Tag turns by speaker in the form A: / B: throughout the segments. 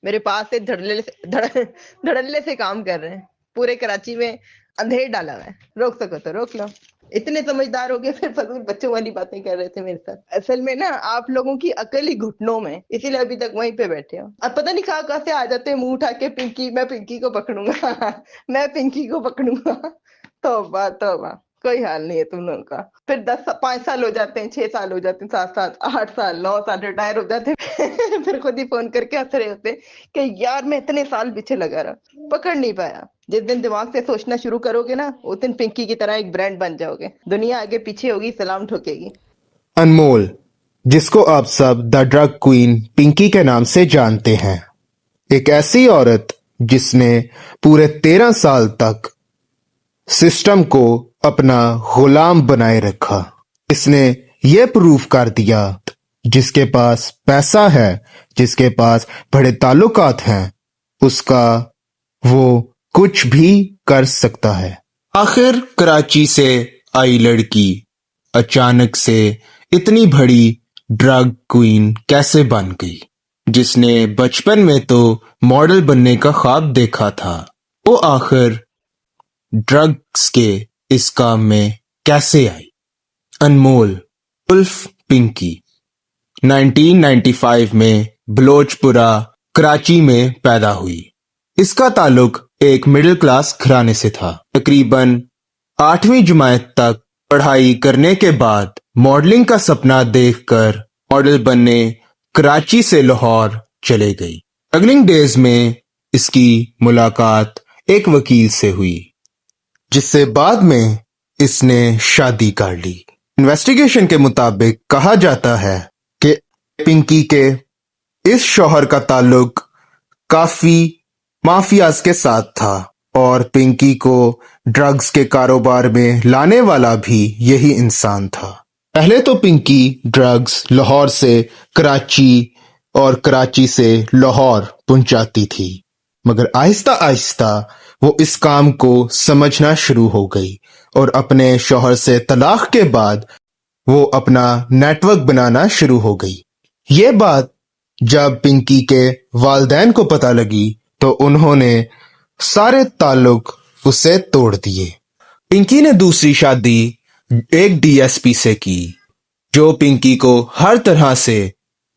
A: میرے پاس سے دھڑلے سے کام کر رہے ہیں. پورے کراچی میں اندھیر ڈالا ہوا ہے. روک سکو تو روک لو. اتنے سمجھدار ہو گئے پھر فضول بچوں والی باتیں کر رہے تھے میرے ساتھ. اصل میں نا آپ لوگوں کی عقل ہی گھٹنوں میں، اسی لیے ابھی تک وہیں پہ بیٹھے ہو. اب پتہ نہیں کہاں سے آ جاتے ہیں منہ اٹھا کے، پنکی میں پنکی کو پکڑوں گا میں پنکی کو پکڑوں گا. توبہ توبہ، کوئی حال نہیں ہے تم لوگوں کا. پھر 5 سال ہو جاتے ہیں، 6 سال ہو جاتے ہیں، 7 سال، 8 سال، 9 سال ریٹائر ہو جاتے ہیں پھر خود ہی فون کر کے ہنس رہے ہوتے ہیں کہ یار میں اتنے سال پیچھے لگا رہا، پکڑ نہیں پایا. جس دن دماغ سے سوچنا شروع کرو گے نا، اس دن پنکی کی طرح ایک برانڈ بن جاؤ گے. دنیا آگے پیچھے ہوگی، سلام ٹھوکے گی.
B: انمول، جس کو آپ سب دا ڈرگ کوئین پنکی کے نام سے جانتے ہیں، ایک ایسی عورت جس نے پورے 13 سال تک سسٹم کو اپنا غلام بنائے رکھا. اس نے یہ پروف کر دیا جس کے پاس پیسہ ہے، جس کے پاس بڑے تعلقات ہیں، اس کا وہ کچھ بھی کر سکتا ہے. آخر کراچی سے آئی لڑکی اچانک سے اتنی بڑی ڈرگ کوئین کیسے بن گئی؟ جس نے بچپن میں تو ماڈل بننے کا خواب دیکھا تھا، وہ آخر ڈرگز کے اس کام میں کیسے آئی؟ انمول الف پنکی 1995 میں بلوچ پورہ کراچی میں پیدا ہوئی. اس کا تعلق ایک مڈل کلاس گھرانے سے تھا. تقریباً 8ویں جماعت تک پڑھائی کرنے کے بعد ماڈلنگ کا سپنا دیکھ کر ماڈل بننے کراچی سے لاہور چلے گئی. اسٹرگلنگ ڈیز میں اس کی ملاقات ایک وکیل سے ہوئی، جس سے بعد میں اس نے شادی کر لی. انویسٹیگیشن کے مطابق کہا جاتا ہے کہ پنکی کے اس شوہر کا تعلق کافی مافیاز کے ساتھ تھا اور پنکی کو ڈرگز کے کاروبار میں لانے والا بھی یہی انسان تھا. پہلے تو پنکی ڈرگز لاہور سے کراچی اور کراچی سے لاہور پہنچاتی تھی، مگر آہستہ آہستہ وہ اس کام کو سمجھنا شروع ہو گئی اور اپنے شوہر سے طلاق کے بعد وہ اپنا نیٹ ورک بنانا شروع ہو گئی. یہ بات جب پنکی کے والدین کو پتہ لگی تو انہوں نے سارے تعلق اس سے توڑ دیے. پنکی نے دوسری شادی ایک ڈی ایس پی سے کی جو پنکی کو ہر طرح سے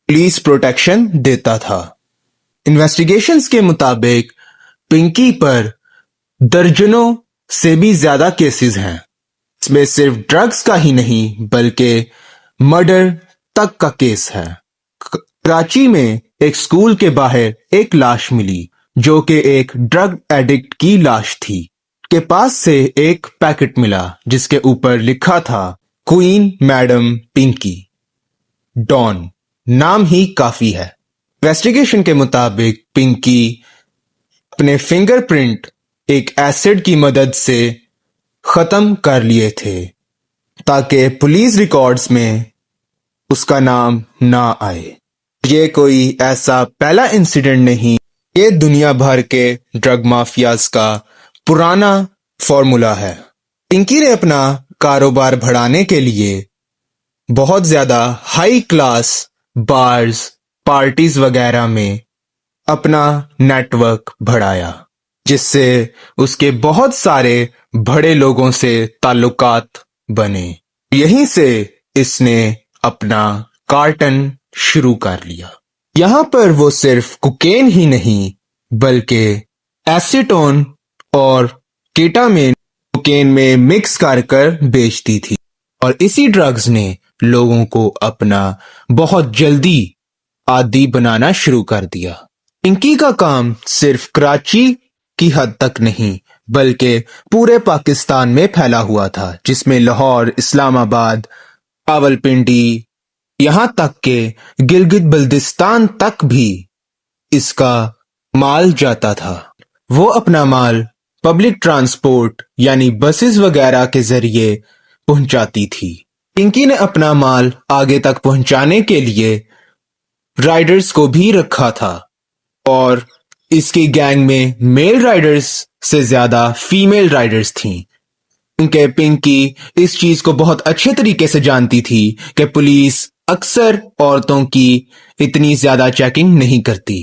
B: پولیس پروٹیکشن دیتا تھا. انویسٹیگیشنز کے مطابق پنکی پر درجنوں سے بھی زیادہ کیسز ہیں. اس میں صرف ڈرگز کا ہی نہیں بلکہ مرڈر تک کا کیس ہے. کراچی میں ایک سکول کے باہر ایک لاش ملی جو کہ ایک ڈرگ ایڈکٹ کی لاش تھی. کے پاس سے ایک پیکٹ ملا جس کے اوپر لکھا تھا کوئین میڈم پنکی. ڈان نام ہی کافی ہے. انویسٹیگیشن کے مطابق پنکی اپنے فنگر پرنٹ ایک ایسڈ کی مدد سے ختم کر لیے تھے تاکہ پولیس ریکارڈز میں اس کا نام نہ آئے. یہ کوئی ایسا پہلا انسیڈنٹ نہیں، یہ دنیا بھر کے ڈرگ مافیاز کا پرانا فارمولا ہے. پنکی نے اپنا کاروبار بڑھانے کے لیے بہت زیادہ ہائی کلاس بارز، پارٹیز وغیرہ میں اپنا نیٹ ورک بڑھایا، جس سے اس کے بہت سارے بڑے لوگوں سے تعلقات بنے. یہیں سے اس نے اپنا کارٹن شروع کر لیا. یہاں پر وہ صرف کوکین ہی نہیں بلکہ ایسیٹون اور کیٹامین کوکین میں مکس کر کر بیچتی تھی، اور اسی ڈرگز نے لوگوں کو اپنا بہت جلدی عادی بنانا شروع کر دیا. پنکی کا کام صرف کراچی کی حد تک نہیں بلکہ پورے پاکستان میں پھیلا ہوا تھا، جس میں لاہور، اسلام آباد، راولپنڈی، یہاں تک کہ گلگت بلتستان تک بھی اس کا مال جاتا تھا. وہ اپنا مال پبلک ٹرانسپورٹ یعنی بسز وغیرہ کے ذریعے پہنچاتی تھی. پنکی نے اپنا مال آگے تک پہنچانے کے لیے رائڈرز کو بھی رکھا تھا، اور اس کی گینگ میں میل رائڈرز سے زیادہ فیمیل رائڈرز تھیں، کیونکہ پنکی اس چیز کو بہت اچھے طریقے سے جانتی تھی کہ پولیس اکثر عورتوں کی اتنی زیادہ چیکنگ نہیں کرتی.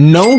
B: 9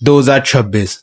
B: 2026